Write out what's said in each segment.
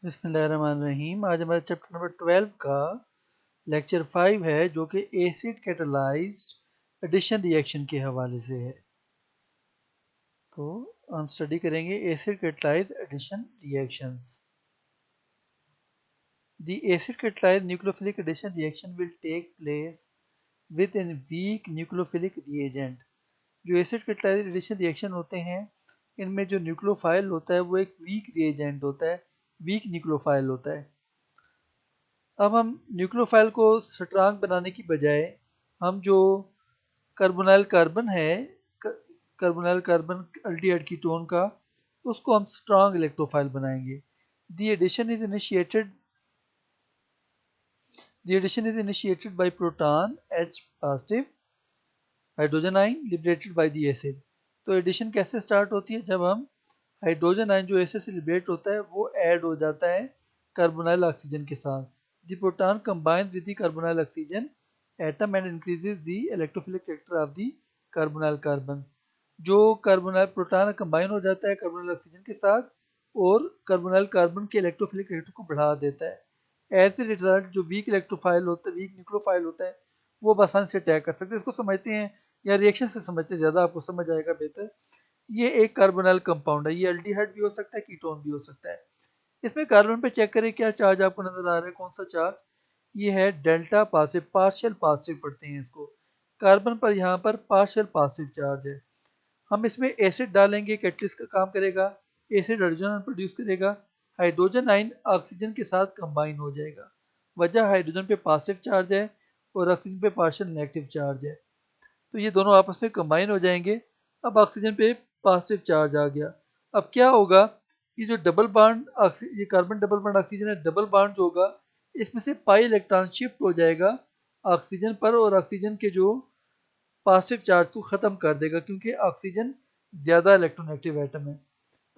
बिस्मिल्लाहिर्रहमानिर्रहीम। आज हमारे चैप्टर नंबर 12 का लेक्चर 5 है जो कि एसिड कैटालाइज्ड एडिशन रिएक्शन के हवाले से है। तो हम स्टडी करेंगे acid catalysed addition reactions. The acid catalysed nucleophilic addition reaction will take place within weak nucleophilic reagent. जो एसिड कैटालाइज्ड एडिशन रिएक्शन होते हैं इनमें जो न्यूक्लियोफाइल होता है वो एक वीक रिएजेंट होता है, वीक न्यूक्लियोफाइल होता है। अब हम न्यूक्लियोफाइल को स्ट्रांग बनाने की बजाय हम जो कार्बोनाइल कार्बन है, कार्बोनाइल कार्बन अल्डिहाइड कीटोन का, उसको हम स्ट्रांग इलेक्ट्रोफाइल बनाएंगे। The addition is initiated by proton H positive hydrogen ion liberated by the acid. तो एडिशन कैसे स्टार्ट होती है? जब हम हाइड्रोजन आयन जो एसिड से लिबरेट होता है वो ऐड हो जाता है कार्बोनाइल ऑक्सीजन के साथ। The proton combines with the carbonyl oxygen atom and increases the electrophilic character of the carbonyl carbon. जो कार्बोनाइल प्रोटॉन कंबाइन हो जाता है कार्बोनाइल ऑक्सीजन के साथ और कार्बोनाइल कार्बन के इलेक्ट्रोफिलिक कैरेक्टर को बढ़ा देता है। एज ए रिजल्ट जो वीक इलेक्ट्रोफाइल होता है, वीक न्यूक्लियोफाइल होता है, वो आसानी से अटैक कर सकते हैं। इसको समझते हैं या रिएक्शन से समझते हैं, ज़्यादा आपको समझ आएगा बेहतर। ये एक कार्बोनाइल कंपाउंड है, ये एल्डिहाइड भी हो सकता है, कीटोन भी हो सकता है। इसमें कार्बन पे चेक करें क्या चार्ज आपको नजर आ रहा है, कौन सा चार्ज? ये है डेल्टा पॉजिटिव, पार्शियल पॉजिटिव पढ़ते हैं इसको। कार्बन पर यहाँ पर पार्शियल पॉजिटिव चार्ज है। हम इसमें एसिड डालेंगे, कैटलिस्ट का काम करेगा, एसिड हाइड्रोजन प्रोड्यूस करेगा, हाइड्रोजन आयन ऑक्सीजन के साथ कंबाइन हो जाएगा। वजह हाइड्रोजन पे पॉजिटिव चार्ज है और ऑक्सीजन पे पार्शियल नेगेटिव चार्ज है, तो ये दोनों आपस में कंबाइन हो जाएंगे। अब ऑक्सीजन पे पॉजिटिव चार्ज आ गया। अब क्या होगा, ये जो डबल बॉन्ड ये कार्बन डबल बॉन्ड ऑक्सीजन है, डबल बॉन्ड जो होगा इसमें से पाई इलेक्ट्रॉन शिफ्ट हो जाएगा ऑक्सीजन पर और ऑक्सीजन के जो पॉजिटिव चार्ज को ख़त्म कर देगा, क्योंकि ऑक्सीजन ज़्यादा इलेक्ट्रोनेगेटिव एटम है।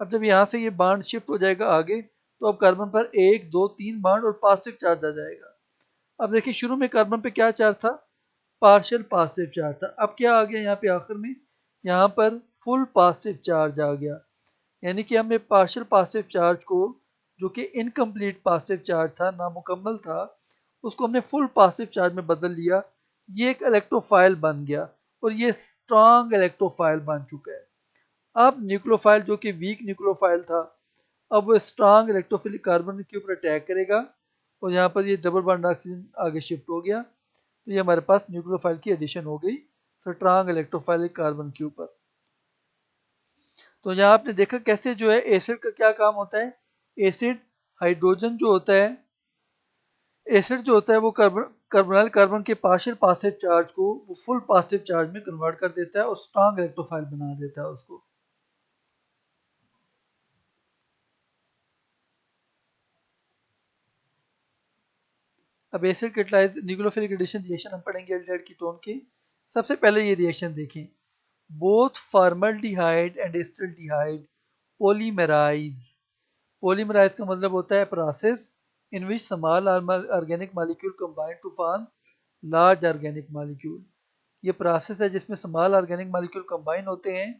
अब जब यहाँ से ये बॉन्ड शिफ्ट हो जाएगा आगे, तो अब कार्बन पर 1 2 3 बॉन्ड और पॉजिटिव चार्ज आ जाएगा। अब देखिए शुरू में कार्बन पे क्या चार्ज था? पार्शियल पॉजिटिव चार्ज था। अब क्या आ गया यहाँ पे आखिर में? यहाँ पर फुल पॉजिटिव चार्ज आ गया। यानी कि हमने पार्शियल पॉजिटिव चार्ज को, जो कि इनकम्प्लीट पॉजिटिव चार्ज था, नामुकम्मल था, उसको हमने फुल पॉजिटिव चार्ज में बदल लिया। ये एक इलेक्ट्रोफाइल बन गया और ये स्ट्रॉन्ग इलेक्ट्रोफाइल बन चुका है। अब न्यूक्लियोफाइल जो कि वीक न्यूक्लियोफाइल था, अब वो स्ट्रॉन्ग इलेक्ट्रोफिलिक कार्बन के ऊपर अटैक करेगा और यहाँ पर ये डबल बॉन्ड ऑक्सीजन आगे शिफ्ट हो गया। तो ये हमारे पास न्यूक्लियोफाइल की एडिशन हो गई स्ट्रॉन्ग इलेक्ट्रोफाइलिक कार्बन के ऊपर। तो यहाँ आपने देखा कैसे जो है एसिड का क्या काम होता है। एसिड हाइड्रोजन जो होता है, एसिड जो होता है वो कार्बोनाइल कार्बन के पार्शियल पॉजिटिव चार्ज को वो फुल पॉजिटिव चार्ज में कन्वर्ट कर देता है और स्ट्रॉन्ग इलेक्ट्रोफाइल बना देता है उसको। अब acid catalyse nucleophilic addition reaction हम पढ़ेंगे एल्डिहाइड कीटोन की। सबसे पहले ये रिएक्शन देखें, both formaldehyde and acetaldehyde polymerise. Polymerise का मतलब होता है process in which small organic molecule combine to form large organic molecule. ये प्रोसेस है जिसमें स्मॉल ऑर्गेनिक मॉलिक्यूल कंबाइन होते हैं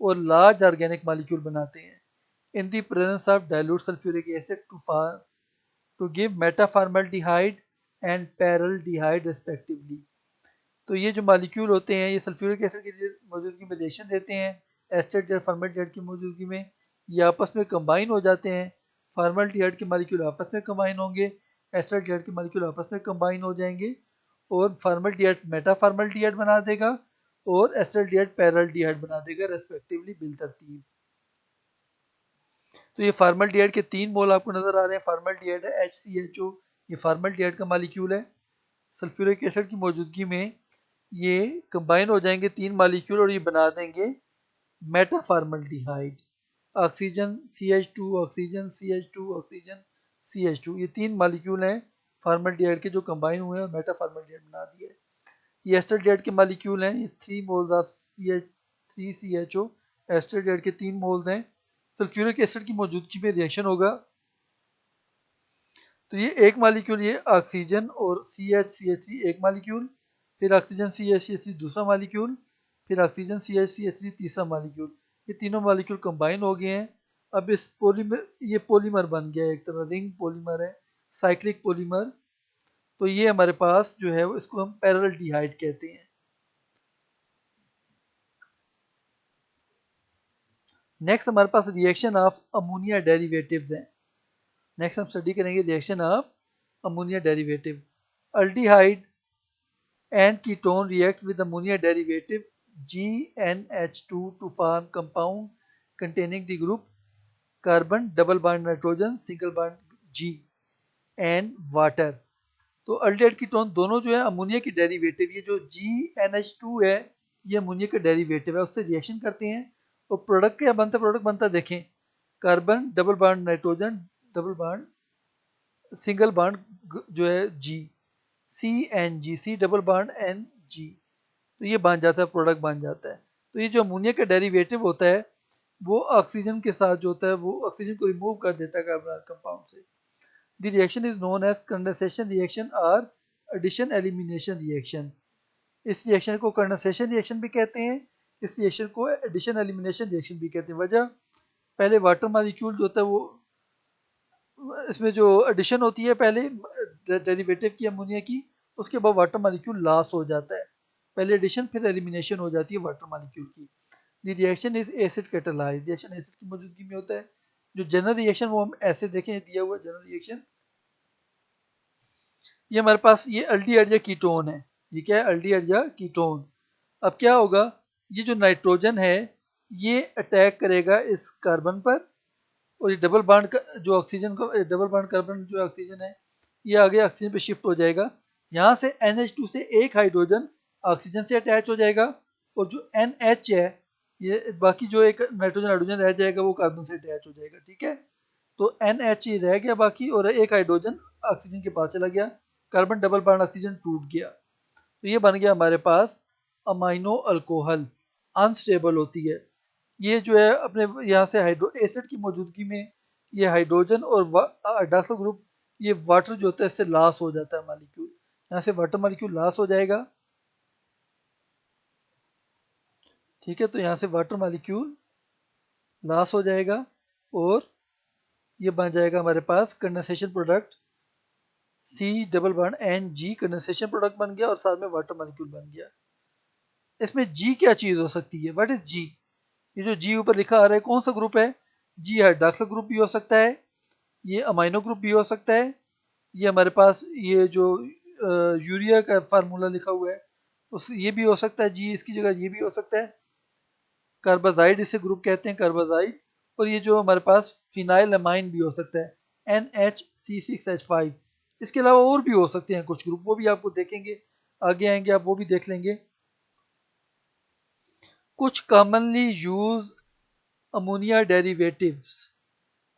और लार्ज ऑर्गेनिक मॉलिक्यूल बनाते हैं in the presence of dilute sulphuric acid to give metaformaldehyde and paraldehyde respectively. तो ये जो मॉलिक्यूल होते हैं ये सल्फ्यूरिक एसिड की मौजूदगी में रिएक्शन देते हैं, एस्टर फॉर्मल्डिहाइड की मौजूदगी में ये आपस में कंबाइन हो जाते हैं। फॉर्मल्डिहाइड के मॉलिक्यूल आपस में कंबाइन होंगे, एस्टर के मॉलिक्यूल आपस में कंबाइन हो जाएंगे और फॉर्मल्डिहाइड मेटाफॉर्मल्डिहाइड बना देगा और एस्टर पैरेलडिहाइड बना देगा रेस्पेक्टिवली बिलतरतीब। तो ये फॉर्मल्डिहाइड के 3 मोल आपको नजर आ रहे हैं। फॉर्मल्डिहाइड है HCHO, ये फॉर्मल्डिहाइड का मॉलिक्यूल है। सल्फ्यूरिक एसिड की मौजूदगी में ये कंबाइन हो जाएंगे 3 मॉलिक्यूल और ये बना देंगे मेटाफॉर्मल्डिहाइड। Oxygen CH2, oxygen CH2, oxygen CH2, ये 3 मॉलिक्यूल हैं फॉर्मल्डिहाइड के जो कंबाइन हुए हैं और मेटाफॉर्मल्डिहाइड बना दिया है। ये एस्टरडिहाइड के मॉलिक्यूल हैं, ये 3 मोल्स ऑफ CH3CHO, एस्टरडिहाइड के 3 मोल्स हैं। सल्फ्यूरिक एसिड की मौजूदगी में रिएक्शन होगा तो ये एक मॉलिक्यूल, ये ऑक्सीजन और CH3 एक मॉलिक्यूल, फिर ऑक्सीजन CH3 दूसरा मॉलिक्यूल, फिर ऑक्सीजन CH3 तीसरा मॉलिक्यूल, ये तीनों मॉलिक्यूल कंबाइन हो गए हैं अब इस पॉलीमर, ये पॉलीमर बन गया, एक तरह रिंग पॉलीमर है, साइक्लिक पॉलीमर। तो ये हमारे पास जो है इसको हम पैरेलल्डिहाइड कहते हैं। नेक्स्ट हमारे पास रिएक्शन ऑफ अमोनिया डेरिवेटिव्स हैं। नेक्स्ट हम स्टडी करेंगे reaction of ammonia derivative. Aldehyde and ketone react with ammonia derivative GnH2 to form compound containing the group carbon, double bond nitrogen, single bond G and water। तो aldehyde ketone दोनों जो है ammonia की derivative, ये जो GnH2 है ये ammonia का डेरिवेटिव है, उससे रिएक्शन करते हैं और प्रोडक्ट क्या बनता है, प्रोडक्ट बनता है देखें, carbon, double bond nitrogen, double bond single bond जो है G, CNG, C double bond NG। तो ये बन जाता है, प्रोडक्ट बन जाता है। तो ये जो अमोनिया का डेरिवेटिव होता है वो ऑक्सीजन के साथ जो होता है वो ऑक्सीजन को रिमूव कर देता है कार्बोनिल कंपाउंड से। The reaction is known as condensation reaction और एडिशन एलिमिनेशन रिएक्शन। इस रिएक्शन को कंडेंसेशन रिएक्शन भी कहते हैं, इस रिएक्शन को एडिशन एलिमिनेशन रिएक्शन भी कहते हैं। वजह, पहले वाटर मॉलिक्यूल जो होता है वो, इसमें जो एडिशन होती है पहले डेरिवेटिव की अमोनिया की, उसके बाद वाटर मॉलिक्यूल लॉस हो जाता है, पहले एडिशन फिर एलिमिनेशन हो जाती है वाटर मॉलिक्यूल की। The reaction is acid catalysed, reaction acid की मौजूदगी में होता है। जो जनरल रिएक्शन वो हम ऐसे देखें, दिया हुआ जनरल रिएक्शन, ये हमारे पास ये अल्डिहाइड या कीटोन है, ये क्या है, अल्डिहाइड या कीटोन। अब क्या होगा, ये जो नाइट्रोजन है ये अटैक करेगा इस कार्बन पर, और ये डबल बॉन्ड का जो ऑक्सीजन को, डबल बॉन्ड कार्बन जो ऑक्सीजन है ये आगे ऑक्सीजन पे शिफ्ट हो जाएगा। यहाँ से NH2 से एक हाइड्रोजन ऑक्सीजन से अटैच हो जाएगा, और जो NH है ये बाकी जो एक नाइट्रोजन हाइड्रोजन रह जाएगा वो कार्बन से अटैच हो जाएगा, ठीक है। तो NH ही रह गया बाकी, और एक हाइड्रोजन ऑक्सीजन के पास चला गया, कार्बन डबल बॉन्ड ऑक्सीजन टूट गया। तो ये बन गया हमारे पास अमाइनो अल्कोहल, अनस्टेबल होती है। ये जो है अपने यहाँ से हाइड्रो एसिड की मौजूदगी में ये हाइड्रोजन और हाइड्रोक्सिल ग्रुप, ये वाटर जो होता है इससे लॉस हो जाता है मॉलिक्यूल, यहाँ से वाटर मॉलिक्यूल लॉस हो जाएगा, ठीक है। तो यहाँ से वाटर मॉलिक्यूल लॉस हो जाएगा और ये बन जाएगा हमारे पास condensation product C double bond NG, condensation product बन गया और साथ में वाटर मॉलिक्यूल बन गया। इसमें G क्या चीज हो सकती है, व्हाट इज G? ये जो G ऊपर लिखा आ रहा है कौन सा ग्रुप है, G हाइड्रोक्सिल ग्रुप भी हो सकता है, ये अमाइनो ग्रुप भी हो सकता है, ये हमारे पास ये जो यूरिया का फार्मूला लिखा हुआ है उस ये भी हो सकता है, G इसकी जगह ये भी हो सकता है, कार्बाजाइड इसे ग्रुप कहते हैं, कार्बाजाइड। और ये जो हमारे पास फिनाइल अमाइन भी हो सकता है, NHC6H5। इसके अलावा और भी हो सकते हैं कुछ ग्रुप, वो भी आपको देखेंगे, आगे आएंगे आप वो भी देख लेंगे। कुछ कॉमनली यूज अमोनिया डेरिवेटिव्स,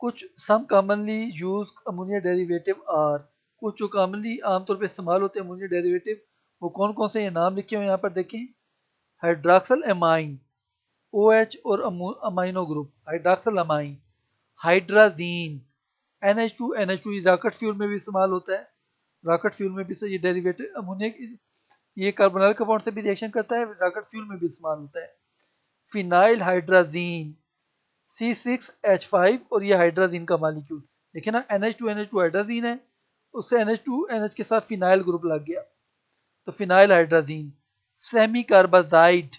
कुछ some commonly use ammonia derivative are, कुछ जो कॉमनली आमतौर पर इस्तेमाल होते हैं अमोनिया डेरिवेटिव, वो कौन कौन से, ये नाम लिखे हुए यहाँ पर देखें। हाइड्रोक्सिल अमाइन, OH और amino group, hydroxyl amine, hydrazine, NH2 rocket fuel में भी इस्तेमाल होता है, रॉकेट फ्यूल में भी से ये डेरिवेटिव अमोनिया, ये कार्बोनिल कंपाउंड से भी रिएक्शन करता है, रॉकेट फ्यूल में भी इस्तेमाल होता है। फिनाइल हाइड्राजीन C6H5, और ये हाइड्राजीन का मॉलिक्यूल देखे ना, NH2 हाइड्राजीन है, उससे NH2 के साथ फिनाइल ग्रुप लग गया, तो फिनाइल हाइड्राजीन। सेमी कार्बाजाइड,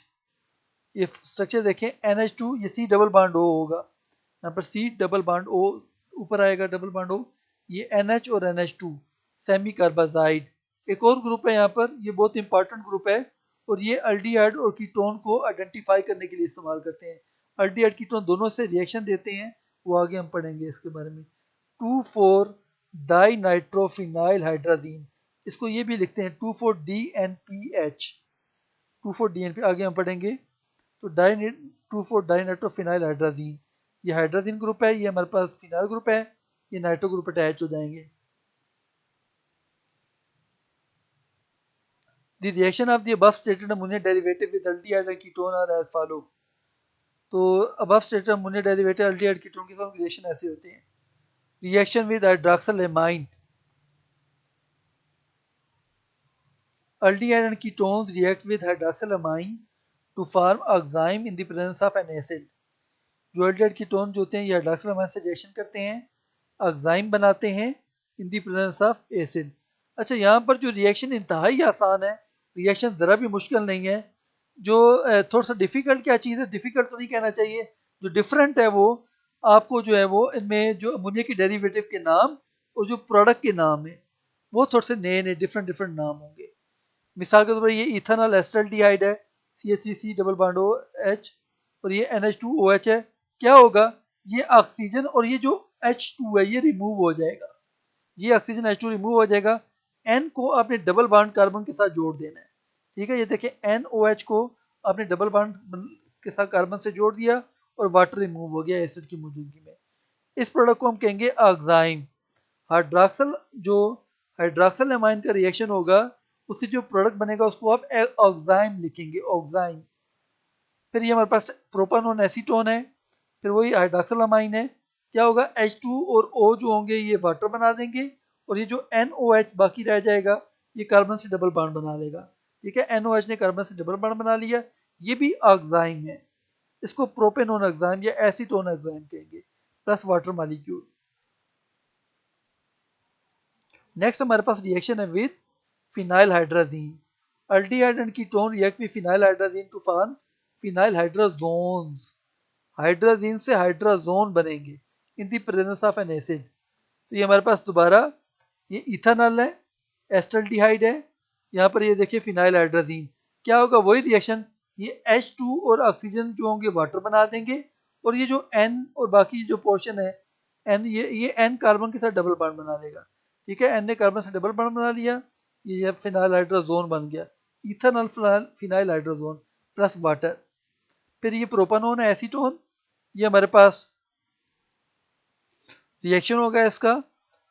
ये स्ट्रक्चर देखें, NH2 ये C डबल बॉन्ड O होगा, यहाँ पर C डबल बॉन्ड O ऊपर आएगा, डबल बॉन्ड O, ये NH और NH2, सेमी कार्बाजाइड। एक और ग्रुप है यहाँ पर, ये बहुत इंपॉर्टेंट ग्रुप है, और ये अल्डिहाइड और कीटोन को आइडेंटिफाई करने के लिए इस्तेमाल करते हैं। अल्डिहाइड कीटोन दोनों से रिएक्शन देते हैं, वो आगे हम पढ़ेंगे इसके बारे में। 2,4 डाई नाइट्रोफिनाइल हाइड्राजीन, इसको ये भी लिखते हैं 2,4-DNPH, 2,4-DNP, आगे हम पढ़ेंगे। तो 2,4-डाइनाइट्रोफिनाइल हाइड्राजीन, ये हाइड्राजीन ग्रुप है, ये हमारे पास फिनाइल ग्रुप है, ये नाइट्रो ग्रुप अटैच हो जाएंगे। The reaction of the above stated ammonia derivative with aldehyde and ketone are as follow। तो above stated ammonia derivative aldehyde ketone के साथ रिएक्शन ऐसे होते हैं। Reaction with hydroxyl amine, aldehyde and ketones react with hydroxylamine to form oxime in the presence of an acid। जो aldehyde ketone जो होते हैं ये हाइड्रॉक्सिल अमाइन से रिएक्शन करते हैं, ऑक्साइम बनाते हैं इन दी प्रेजेंस ऑफ एसिड। अच्छा, यहाँ पर जो रिएक्शन इंतहाई आसान है, रिएक्शन ज़रा भी मुश्किल नहीं है। जो थोड़ा सा डिफ़िकल्ट क्या चीज़ है, डिफ़िकल्ट तो नहीं कहना चाहिए, जो डिफरेंट है वो आपको जो है वो इनमें जो अमोनिया के डेरिवेटिव के नाम और जो प्रोडक्ट के नाम है वो थोड़े से नए नए डिफरेंट डिफरेंट नाम होंगे। मिसाल के तौर पर ये इथेनॉल एसिटाल्डिहाइड है, CH3C डबल बॉन्ड OH, और ये NH2OH है। क्या होगा, ये ऑक्सीजन और ये जो H2 है ये रिमूव हो जाएगा, ये ऑक्सीजन H2 रिमूव हो जाएगा। N को आपने डबल बॉन्ड कार्बन के साथ जोड़ देना है, ठीक है। ये देखें NOH को आपने डबल बॉन्ड के साथ कार्बन से जोड़ दिया और वाटर रिमूव हो गया एसिड की मौजूदगी में। इस प्रोडक्ट को हम कहेंगे ऑक्साइम। हाइड्रॉक्सल जो हाइड्रॉक्सल एमाइन का रिएक्शन होगा उससे जो प्रोडक्ट बनेगा उसको आप ऑक्साइम लिखेंगे, ऑक्साइम। फिर ये हमारे पास प्रोपानोन एसीटोन है, फिर वही हाइड्रॉक्सल अमाइन है। क्या होगा, H2 और O जो होंगे ये वाटर बना देंगे और ये जो NOH बाकी रह जाएगा ये कार्बन से डबल बॉन्ड बना लेगा, ठीक है। NOH ने कार्बन से डबल बॉन्ड बना लिया, ये भी ऑक्साइम है। इसको प्रोपेनोन ऑक्साइम या एसीटोन ऑक्साइम कहेंगे, प्लस वाटर मॉलिक्यूल। नेक्स्ट हमारे पास रिएक्शन है with phenyl hydrazine. Aldehyde and ketone react with phenyl hydrazine to form phenyl hydrazones. Hydrazine से हाइड्राजोन बनेंगे in the presence of an acid. तो ये हमारे पास दोबारा ये इथेनॉल है, एस्टल्डिहाइड है, यहाँ पर ये देखिए फिनाइल हाइड्राजीन। क्या होगा, वही रिएक्शन, ये H2 और ऑक्सीजन जो होंगे वाटर बना देंगे और ये जो N और बाकी जो पोर्शन है N, ये N कार्बन के साथ डबल बॉन्ड बना लेगा, ठीक है। N ने कार्बन से डबल बॉन्ड बना लिया, ये फिनाइल हाइड्राजोन बन गया, ethanol phenyl hydrazone plus water. फिर ये प्रोपानोन है एसीटोन, ये हमारे पास रिएक्शन होगा इसका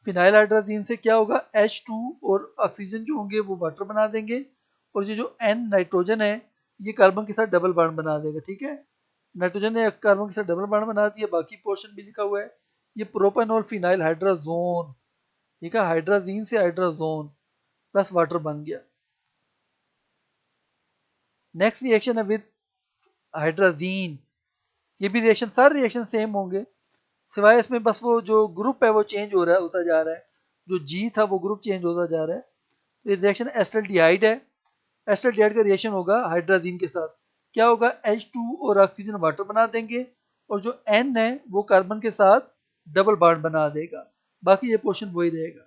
फिनाइल हाइड्राजीन से। क्या होगा, H2 और ऑक्सीजन जो होंगे वो वाटर बना देंगे और ये जो N नाइट्रोजन है ये कार्बन के साथ डबल बॉन्ड बना देगा, ठीक है। नाइट्रोजन ने कार्बन के साथ डबल बॉन्ड बना दिया, बाकी पोर्शन भी लिखा हुआ है। ये प्रोपेनॉल फिनाइल हाइड्राजोन, ठीक है, हाइड्राजीन से हाइड्राजोन प्लस वाटर बन गया। नेक्स्ट रिएक्शन है विद हाइड्राजीन। ये भी रिएक्शन, सारे रिएक्शन सेम होंगे सिवाय इसमें बस वो जो ग्रुप है वो चेंज हो रहा है, होता जा रहा है, जो G था वो ग्रुप चेंज होता जा रहा है। तो ये रिएक्शन एस्टल्डिहाइड है, एस्टल्डिहाइड का रिएक्शन होगा हाइड्राजीन के साथ। क्या होगा, H2 और ऑक्सीजन वाटर बना देंगे और जो N है वो कार्बन के साथ डबल बॉन्ड बना देगा, बाकी ये पोर्शन वही रहेगा,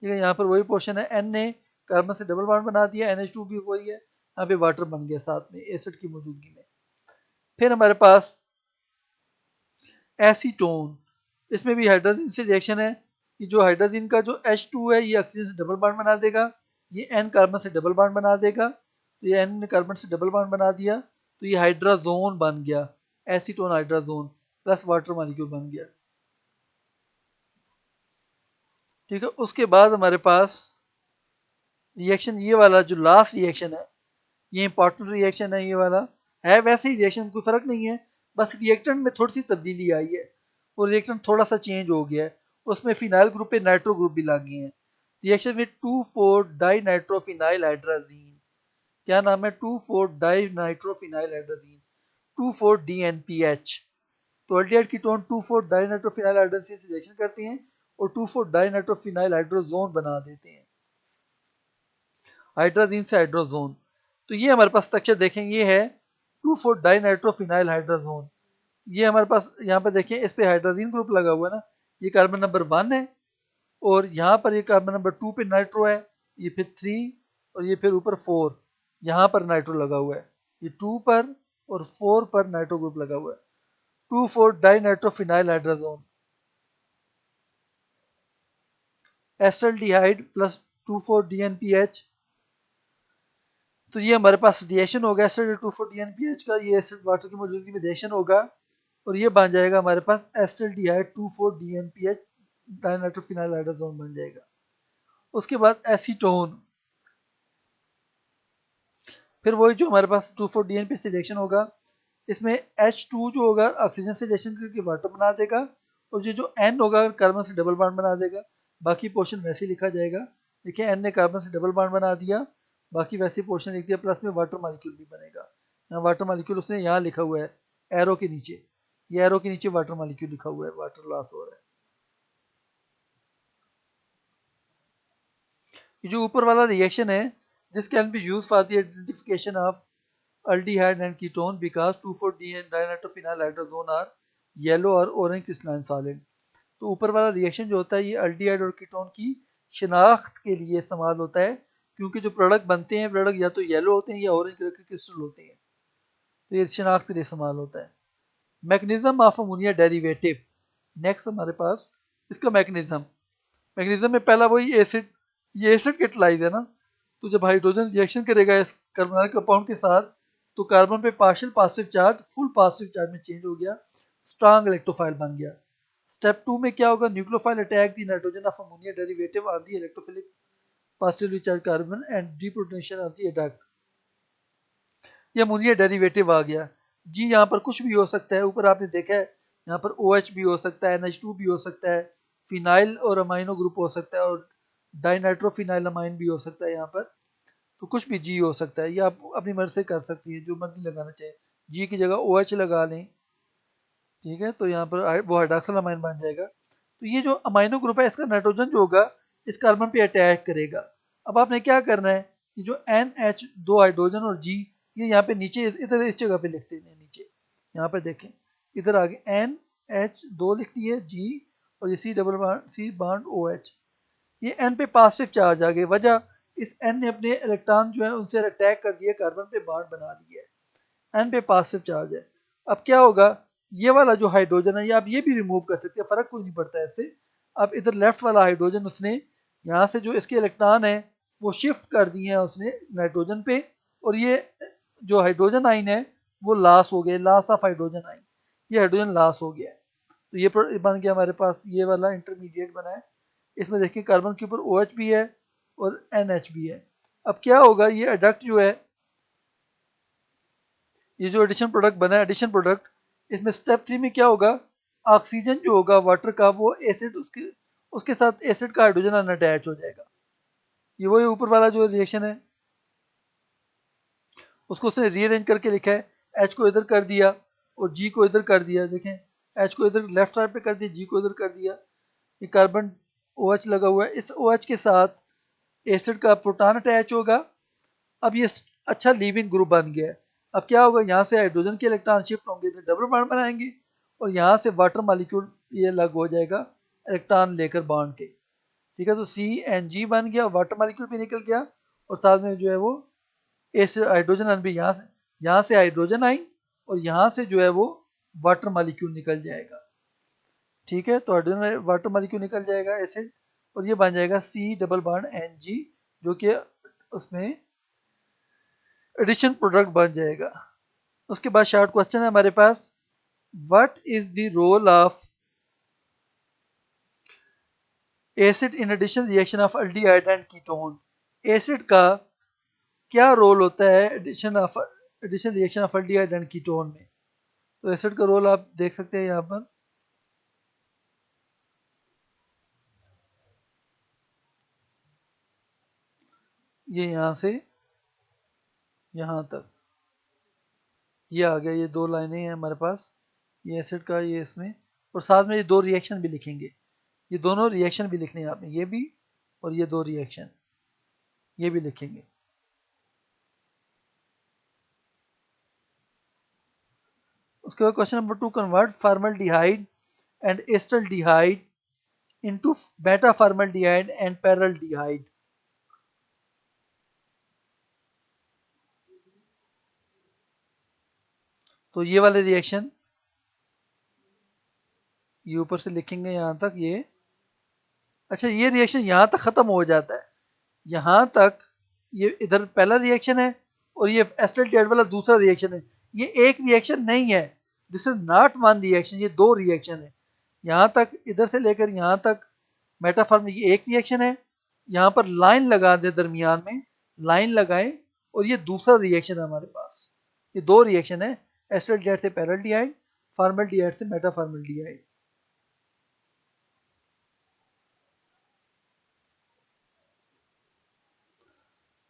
ठीक है। यहाँ पर वही पोर्शन है, N ने कार्बन से डबल बॉन्ड बना दिया, NH2 भी वही है, यहाँ पे वाटर बन गया साथ में एसिड की मौजूदगी में। फिर हमारे पास एसीटोन, इसमें भी हाइड्रोजन से रिएक्शन है कि जो हाइड्रोजन का जो H2 है ये ऑक्सीजन से डबल बॉन्ड बना देगा, ये N कार्बन से डबल बॉन्ड बना देगा, तो ये N ने कार्बन से डबल बॉन्ड बना दिया तो ये हाइड्राजोन बन गया, acetone hydrazone plus water molecule बन गया, ठीक है। उसके बाद हमारे पास रिएक्शन ये वाला जो लास्ट रिएक्शन है ये इंपॉर्टेंट रिएक्शन है, ये वाला है वैसे ही रिएक्शन, कोई फर्क नहीं है, बस रिएक्टेंट में थोड़ी सी तब्दीली आई है और रिएक्टेंट थोड़ा सा चेंज हो गया है, उसमें फिनाइल ग्रुप पे नाइट्रो ग्रुप भी लग गए हैं। रिएक्शन में 2,4 डाई नाइट्रोफिनाइल हाइड्राजीन, क्या नाम है, 2,4 डाई नाइट्रोफिनाइल हाइड्राजीन, 2,4 DNPH। तो aldehyde ketone 2,4 di nitrophenyl hydrazine से रिएक्शन करते हैं और 2,4 डाई नाइट्रोफिनाइल हाइड्रोजोन बना देते हैं, हाइड्राजीन से हाइड्रोजोन। तो ये हमारे पास स्ट्रक्चर देखें, ये है 2,4 डाई नाइट्रोफिनाइल हाइड्रोजोन। ये हमारे पास यहाँ पर देखें, इस पे हाइड्रोजीन ग्रुप लगा हुआ है ना, ये कार्बन नंबर 1 है और यहाँ पर ये कार्बन नंबर 2 पे नाइट्रो है, ये फिर 3 और ये फिर ऊपर 4, यहाँ पर नाइट्रो लगा हुआ है, ये 2 पर और 4 पर नाइट्रो ग्रुप लगा हुआ है, 2,4 di nitrophenyl hydrazone, acetaldehyde plus 2,4 DNPH। तो ये हमारे पास रिएक्शन होगा एस्टर 2,4 DNPH का, ये एसिड वाटर की मौजूदगी में रिएक्शन होगा और ये बन जाएगा हमारे पास एस्टल्डिहाइड 2,4 DNPH डाइनाइट्रोफिनाइल हाइड्रोजोन बन जाएगा। उसके बाद एसीटोन, फिर वही जो हमारे पास 2,4 DNPH से रिएक्शन होगा, इसमें H2 जो होगा ऑक्सीजन से रिएक्शन करके वाटर बना देगा और ये जो N होगा कार्बन से डबल बॉन्ड बना देगा, बाकी पोर्शन वैसे ही लिखा जाएगा। देखिए N ने कार्बन से डबल बॉन्ड बना दिया, बाकी वैसे पोर्शन लिख दिया, प्लस में वाटर मॉलिक्यूल भी बनेगा, यहाँ वाटर मॉलिक्यूल उसने यहाँ लिखा हुआ है एरो के नीचे, ये एरो के नीचे वाटर मॉलिक्यूल लिखा हुआ है, वाटर लॉस हो रहा है। ये जो ऊपर वाला रिएक्शन है, this can be use for the identification of aldehyde and ketone because 2,4-D and dinitrophenols are yellow और orange crystalline solid। तो ऊपर वाला रिएक्शन जो होता है ये अल्डिहाइड और कीटोन की शिनाख्त के लिए इस्तेमाल होता है, क्योंकि जो प्रोडक्ट बनते हैं प्रोडक्ट या तो येलो होते हैं या ऑरेंज कलर के क्रिस्टल होते हैं, तो ये शिनाख्त के लिए इस्तेमाल होता है। Mechanism of ammonia derivative, next हमारे पास इसका मैकेनिज्म में पहला वही एसिड, ये एसिड कैटालाइज है ना, तो जब हाइड्रोजन रिएक्शन करेगा इस कार्बोनाइल कंपाउंड के साथ तो कार्बन पे partial positive charge full positive charge में चेंज हो गया, स्ट्रॉन्ग इलेक्ट्रोफाइल बन गया। स्टेप 2 में क्या होगा, nucleophile attack the nitrogen of ammonia derivative on the electrophilic positively charge carbon and deprotonation of the adduct. ये अमोनिया डेरिवेटिव आ गया जी। यहाँ पर कुछ भी हो सकता है, ऊपर आपने देखा है यहाँ पर OH भी हो सकता है, NH2 भी हो सकता है, फिनाइल और अमाइनो ग्रुप हो सकता है और डाइनाइट्रोफिनाइल अमाइन भी हो सकता है यहाँ पर, तो कुछ भी जी हो सकता है। ये आप अपनी मर्जी से कर सकती है, जो मर्जी लगाना चाहे, जी की जगह OH लगा लें, ठीक है, तो यहाँ पर वो हाइड्रॉक्सिल अमाइन बन जाएगा। तो ये जो अमाइनो ग्रुप है इसका नाइट्रोजन जो होगा इस कार्बन पे अटैक करेगा। अब आपने क्या करना है, ये जो NH दो हाइड्रोजन और G, ये यहाँ पे नीचे इधर इस जगह पे लिखते हैं, नीचे यहाँ पे देखें, इधर आगे NH दो लिखती है G और ये C बॉन्ड OH, ये N पे पॉजिटिव चार्ज आ गया, वजह इस N ने अपने इलेक्ट्रॉन जो है उनसे अटैक कर दिया, कार्बन पे बॉन्ड बना दिया है, N पे पॉजिटिव चार्ज है। अब क्या होगा, ये वाला जो हाइड्रोजन है ये आप ये भी रिमूव कर सकते हैं, फर्क कोई नहीं पड़ता है इससे। अब इधर लेफ्ट वाला हाइड्रोजन उसने यहाँ से जो इसके इलेक्ट्रॉन है वो शिफ्ट कर दिए हैं उसने नाइट्रोजन पे, और ये जो हाइड्रोजन आइन है वो लॉस हो गया, लॉस ऑफ हाइड्रोजन आइन, ये हाइड्रोजन लॉस हो गया है। तो ये बन गया हमारे पास ये वाला इंटरमीडिएट बना है। इसमें देखिए कार्बन के ऊपर OH भी है और NH भी है। अब क्या होगा, ये एडक्ट जो है, ये जो एडिशन प्रोडक्ट बना है, एडिशन प्रोडक्ट, इसमें स्टेप 3 में क्या होगा, ऑक्सीजन जो होगा वाटर का वो एसिड उसके उसके साथ एसिड का हाइड्रोजन अटैच हो जाएगा। ये वही ऊपर वाला जो रिएक्शन है उसको उसने रीअरेंज करके लिखा है, H को इधर कर दिया और G को इधर कर दिया, देखें H को इधर लेफ्ट साइड पे कर दिया, G को इधर कर दिया, ये कार्बन OH लगा हुआ है, इस OH के साथ एसिड का प्रोटॉन अटैच होगा। अब ये अच्छा लीविंग ग्रुप बन गया है। अब क्या होगा, यहाँ से हाइड्रोजन के इलेक्ट्रॉन शिफ्ट होंगे तो डबल बॉन्ड बनाएंगे और यहाँ से वाटर मॉलिक्यूल ये अलग हो जाएगा इलेक्ट्रॉन लेकर बॉन्ड के, ठीक है, तो CNG बन गया, वाटर मॉलिक्यूल भी निकल गया और साथ में जो है वो एसिड हाइड्रोजन भी यहाँ से हाइड्रोजन आई और यहाँ से जो है वो वाटर मॉलिक्यूल निकल जाएगा, ठीक है, तो हाइड्रोजन वाटर मॉलिक्यूल निकल जाएगा एसिड और ये बन जाएगा C डबल बॉन्ड NG, जो कि उसमें एडिशन प्रोडक्ट बन जाएगा। उसके बाद शॉर्ट क्वेश्चन है हमारे पास, what is the role of acid in addition reaction of aldehyde and ketone. Acid का क्या रोल होता है addition reaction of aldehyde and ketone में। तो एसिड का रोल आप देख सकते हैं यहाँ पर, ये यहाँ से यहाँ तक ये आ गया, ये दो लाइनें हैं हमारे पास, ये एसिड का ये इसमें, और साथ में ये दो रिएक्शन भी लिखेंगे, ये दोनों रिएक्शन भी लिखने हैं आपने, ये भी और ये दो रिएक्शन ये भी लिखेंगे। उसके बाद question number 2, convert formaldehyde and acetaldehyde into बेटा फॉर्मल्डिहाइड एंड पैरेलडिहाइड। तो ये वाले रिएक्शन ये ऊपर से लिखेंगे यहाँ तक ये, अच्छा ये रिएक्शन यहाँ तक खत्म हो जाता है, यहाँ तक ये इधर पहला रिएक्शन है और ये एस्टल्डिहाइड वाला दूसरा रिएक्शन है, ये एक रिएक्शन नहीं है, this is not one reaction, ये दो रिएक्शन है। यहाँ तक इधर से लेकर यहाँ तक मेटाफॉर्म ये एक रिएक्शन है, यहाँ पर लाइन लगा दे, दरमियान में लाइन लगाएं और ये दूसरा रिएक्शन है हमारे पास, ये दो रिएक्शन है, एस्टल्डिहाइड से पैरेलडिहाइड, फॉर्मल्डिहाइड से metaformaldehyde.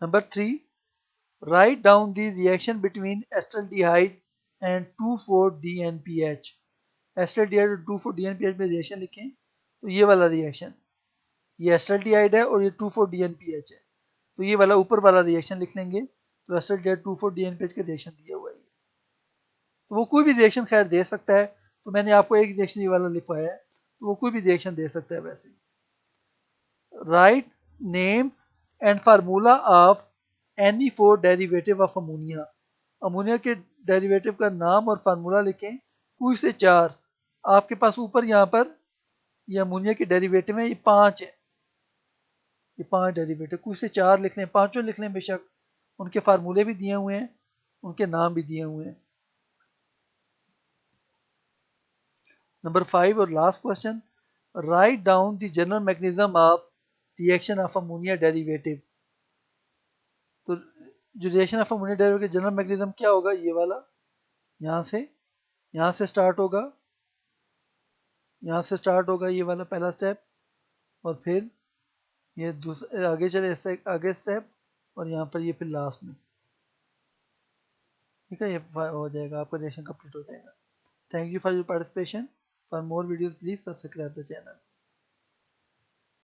Number 3, write down the reaction between acetaldehyde and 2,4-DNPH। Acetaldehyde 2,4-DNPH में रिएक्शन लिखें तो ये वाला रिएक्शन, ये एसिटाल्डिहाइड है और ये 2,4-DNPH है, तो ये वाला ऊपर वाला रिएक्शन लिख लेंगे। तो एसिटाल्डिहाइड 2,4-DNPH का रिएक्शन दिया हुआ है, तो वो कोई भी रिएक्शन खैर दे सकता है। तो मैंने आपको एक रिएक्शन ये वाला लिखवाया है, तो वो कोई भी रिएक्शन दे सकता है वैसे। Right names and formula of any 4 derivative of ammonia. Ammonia के डेरिवेटिव का नाम और फार्मूला लिखें, कोई से 4। आपके पास ऊपर यहाँ पर ये अमोनिया के डेरिवेटिव है, ये 5 है, ये 5 डेरिवेटिव, कुछ से 4 लिख लें, पांचों लिख लें बेशक, उनके फार्मूले भी दिए हुए हैं, उनके नाम भी दिए हुए हैं। नंबर 5 और last question, write down the general mechanism of reaction of ammonia derivative. तो जो reaction of ammonia derivative general mechanism क्या होगा, ये वाला, यहाँ से स्टार्ट होगा, यहाँ से स्टार्ट होगा ये वाला पहला स्टेप, और फिर ये दूसरे आगे चले, इससे आगे स्टेप, और यहाँ पर ये फिर लास्ट में, ठीक है, ये हो जाएगा, आपका रिएक्शन कंप्लीट हो जाएगा। Thank you for your participation. For more videos please subscribe the channel.